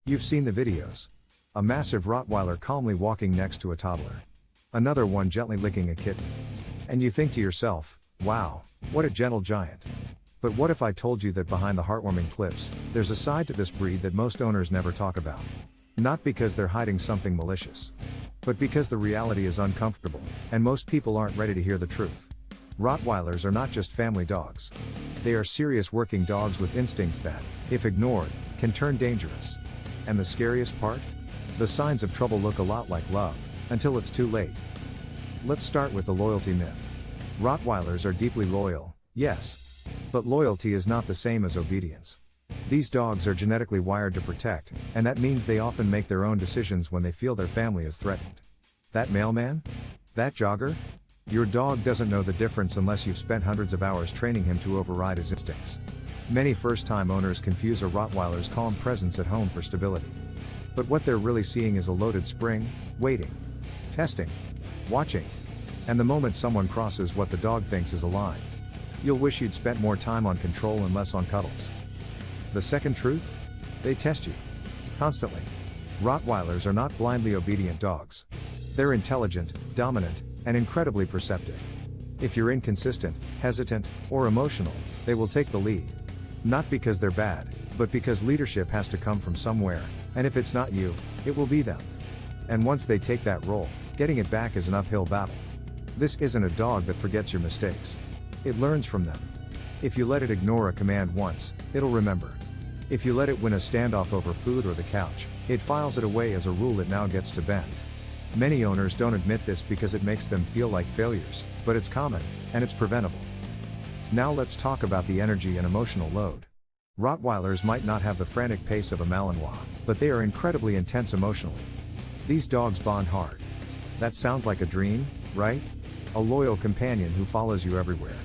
You've seen the videos. A massive Rottweiler calmly walking next to a toddler. Another one gently licking a kitten. And you think to yourself, wow, what a gentle giant. But what if I told you that behind the heartwarming clips, there's a side to this breed that most owners never talk about? Not because they're hiding something malicious, but because the reality is uncomfortable, and most people aren't ready to hear the truth. Rottweilers are not just family dogs. They are serious working dogs with instincts that, if ignored, can turn dangerous. And the scariest part? The signs of trouble look a lot like love, until it's too late. Let's start with the loyalty myth. Rottweilers are deeply loyal, yes. But loyalty is not the same as obedience. These dogs are genetically wired to protect, and that means they often make their own decisions when they feel their family is threatened. That mailman? That jogger? Your dog doesn't know the difference unless you've spent hundreds of hours training him to override his instincts. Many first-time owners confuse a Rottweiler's calm presence at home for stability. But what they're really seeing is a loaded spring, waiting, testing, watching. And the moment someone crosses what the dog thinks is a line, you'll wish you'd spent more time on control and less on cuddles. The second truth? They test you. Constantly. Rottweilers are not blindly obedient dogs. They're intelligent, dominant, and incredibly perceptive. If you're inconsistent, hesitant, or emotional, they will take the lead. Not because they're bad, but because leadership has to come from somewhere, and if it's not you, it will be them. And once they take that role, getting it back is an uphill battle. This isn't a dog that forgets your mistakes. It learns from them. If you let it ignore a command once, it'll remember. If you let it win a standoff over food or the couch, it files it away as a rule it now gets to bend. Many owners don't admit this because it makes them feel like failures, but it's common, and it's preventable. Now let's talk about the energy and emotional load. Rottweilers might not have the frantic pace of a Malinois, but they are incredibly intense emotionally. These dogs bond hard. That sounds like a dream, right? A loyal companion who follows you everywhere.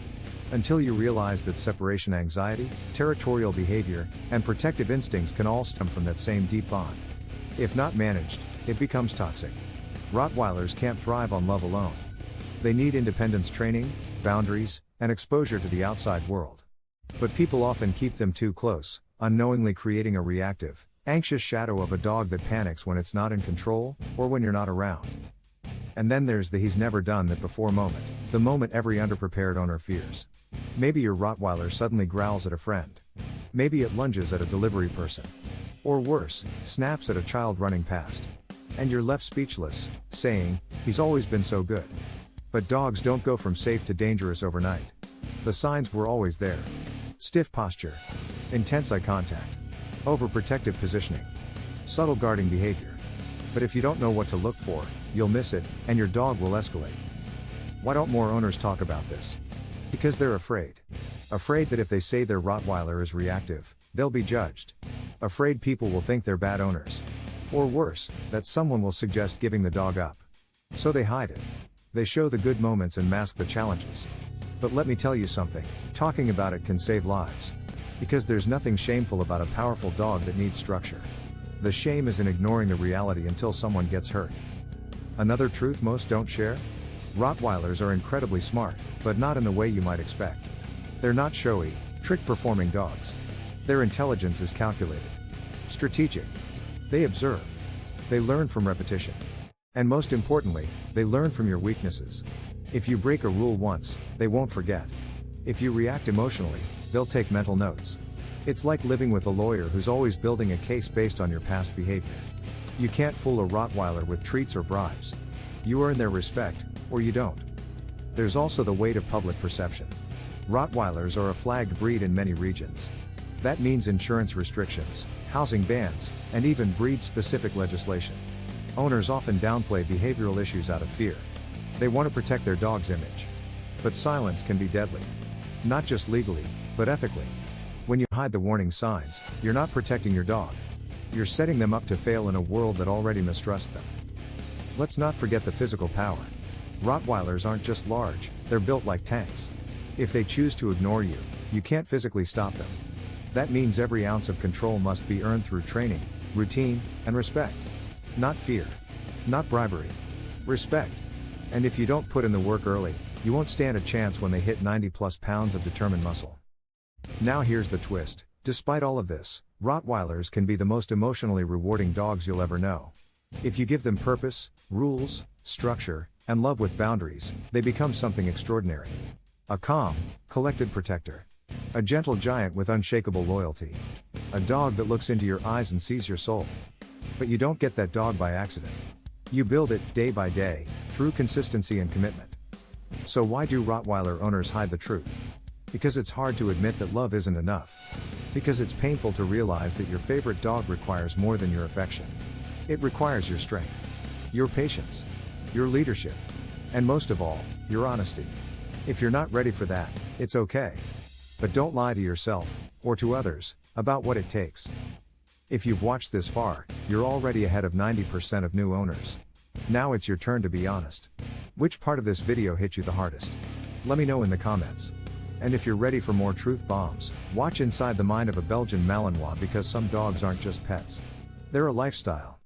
Until you realize that separation anxiety, territorial behavior, and protective instincts can all stem from that same deep bond. If not managed, it becomes toxic. Rottweilers can't thrive on love alone. They need independence training, boundaries, and exposure to the outside world. But people often keep them too close, unknowingly creating a reactive, anxious shadow of a dog that panics when it's not in control, or when you're not around. And then there's the he's never done that before moment, the moment every underprepared owner fears. Maybe your Rottweiler suddenly growls at a friend. Maybe it lunges at a delivery person. Or worse, snaps at a child running past. And you're left speechless, saying, he's always been so good. But dogs don't go from safe to dangerous overnight. The signs were always there. Stiff posture. Intense eye contact. Overprotective positioning. Subtle guarding behavior. But if you don't know what to look for, you'll miss it, and your dog will escalate. Why don't more owners talk about this? Because they're afraid. Afraid that if they say their Rottweiler is reactive, they'll be judged. Afraid people will think they're bad owners. Or worse, that someone will suggest giving the dog up. So they hide it. They show the good moments and mask the challenges. But let me tell you something, talking about it can save lives. Because there's nothing shameful about a powerful dog that needs structure. The shame is in ignoring the reality until someone gets hurt. Another truth most don't share? Rottweilers are incredibly smart, but not in the way you might expect. They're not showy, trick-performing dogs. Their intelligence is calculated. Strategic. They observe. They learn from repetition. And most importantly, they learn from your weaknesses. If you break a rule once, they won't forget. If you react emotionally, they'll take mental notes. It's like living with a lawyer who's always building a case based on your past behavior. You can't fool a Rottweiler with treats or bribes. You earn their respect, or you don't. There's also the weight of public perception. Rottweilers are a flagged breed in many regions. That means insurance restrictions, housing bans, and even breed-specific legislation. Owners often downplay behavioral issues out of fear. They want to protect their dog's image. But silence can be deadly. Not just legally, but ethically. When you hide the warning signs, you're not protecting your dog. You're setting them up to fail in a world that already mistrusts them. Let's not forget the physical power. Rottweilers aren't just large, they're built like tanks. If they choose to ignore you, you can't physically stop them. That means every ounce of control must be earned through training, routine, and respect. Not fear. Not bribery. Respect. And if you don't put in the work early, you won't stand a chance when they hit 90+ pounds of determined muscle. Now here's the twist. Despite all of this, Rottweilers can be the most emotionally rewarding dogs you'll ever know. If you give them purpose, rules, structure, and love with boundaries, they become something extraordinary. A calm, collected protector. A gentle giant with unshakable loyalty. A dog that looks into your eyes and sees your soul. But you don't get that dog by accident. You build it, day by day, through consistency and commitment. So why do Rottweiler owners hide the truth? Because it's hard to admit that love isn't enough. Because it's painful to realize that your favorite dog requires more than your affection. It requires your strength, your patience, your leadership, and most of all, your honesty. If you're not ready for that, it's okay. But don't lie to yourself, or to others, about what it takes. If you've watched this far, you're already ahead of 90% of new owners. Now it's your turn to be honest. Which part of this video hit you the hardest? Let me know in the comments. And if you're ready for more truth bombs, watch inside the mind of a Belgian Malinois, because some dogs aren't just pets. They're a lifestyle.